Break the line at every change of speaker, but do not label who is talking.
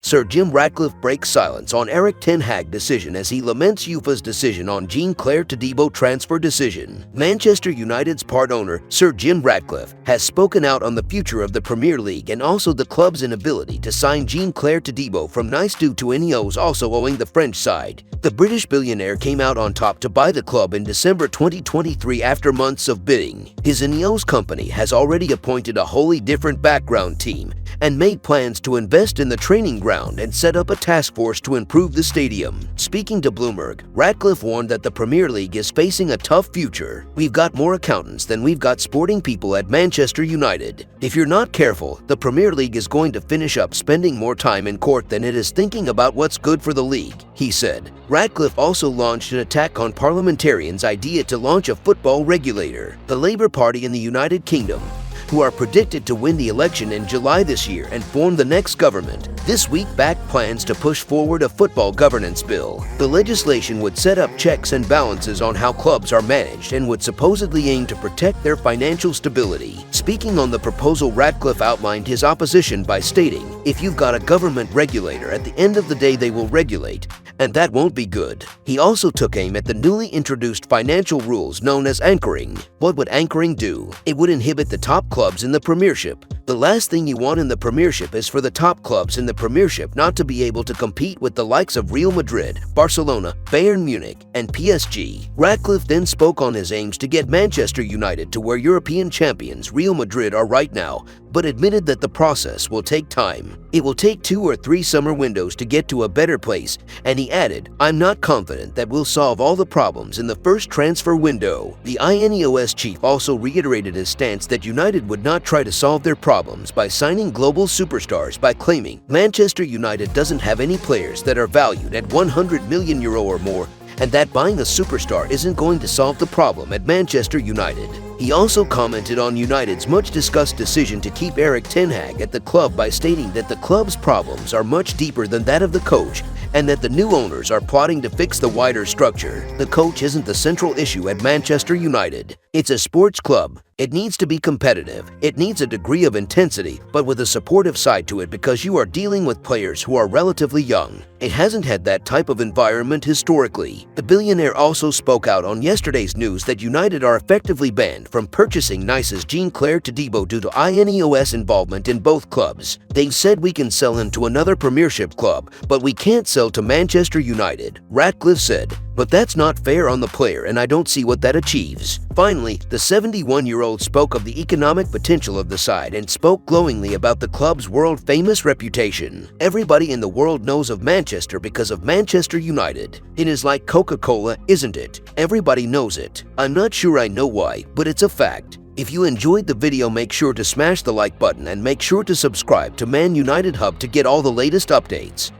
Sir Jim Ratcliffe breaks silence on ERIK Ten Hag decision as he laments Uefa's decision on Jean-Clair Todibo transfer decision. Manchester United's part owner, Sir Jim Ratcliffe, has spoken out on the future of the Premier League and also the club's inability to sign Jean-Clair Todibo from Nice due to Ineos also owing the French side. The British billionaire came out on top to buy the club in December 2023 after months of bidding. His Ineos company has already appointed a wholly different background team and made plans to invest in the training ground and set up a task force to improve the stadium. Speaking to Bloomberg, Ratcliffe warned that the Premier League is facing a tough future. "We've got more accountants than we've got sporting people at Manchester United. If you're not careful, the Premier League is going to finish up spending more time in court than it is thinking about what's good for the league," he said. Ratcliffe also launched an attack on parliamentarians' idea to launch a football regulator. The Labour Party in the United Kingdom, who are predicted to win the election in July this year and form the next government, this week backed plans to push forward a football governance bill. The legislation would set up checks and balances on how clubs are managed and would supposedly aim to protect their financial stability. Speaking on the proposal, Ratcliffe outlined his opposition by stating, "If you've got a government regulator, at the end of the day they will regulate, and that won't be good." He also took aim at the newly introduced financial rules known as anchoring. What would anchoring do? It would inhibit the top clubs in the Premiership. The last thing you want in the Premiership is for the top clubs in the Premiership not to be able to compete with the likes of Real Madrid, Barcelona, Bayern Munich, and PSG. Ratcliffe then spoke on his aims to get Manchester United to where European champions Real Madrid are right now, but admitted that the process will take time. It will take 2 or 3 summer windows to get to a better place, and he added, "I'm not confident that we'll solve all the problems in the first transfer window." The Ineos chief also reiterated his stance that United would not try to solve their problems by signing global superstars by claiming Manchester United doesn't have any players that are valued at €100 million or more, and that buying a superstar isn't going to solve the problem at Manchester United. He also commented on United's much-discussed decision to keep ERIK Ten Hag at the club by stating that the club's problems are much deeper than that of the coach and that the new owners are plotting to fix the wider structure. The coach isn't the central issue at Manchester United. It's a sports club. It needs to be competitive. It needs a degree of intensity, but with a supportive side to it because you are dealing with players who are relatively young. It hasn't had that type of environment historically. The billionaire also spoke out on yesterday's news that United are effectively banned from purchasing Nice's Jean-Clair Todibo due to Ineos involvement in both clubs. "They've said we can sell him to another Premiership club, but we can't sell to Manchester United," Ratcliffe said. "But that's not fair on the player, and I don't see what that achieves." Finally, the 71-year-old spoke of the economic potential of the side and spoke glowingly about the club's world-famous reputation. "Everybody in the world knows of Manchester because of Manchester United. It is like Coca-Cola, isn't it? Everybody knows it. I'm not sure I know why, but it's a fact." If you enjoyed the video, make sure to smash the like button and make sure to subscribe to Man United Hub to get all the latest updates.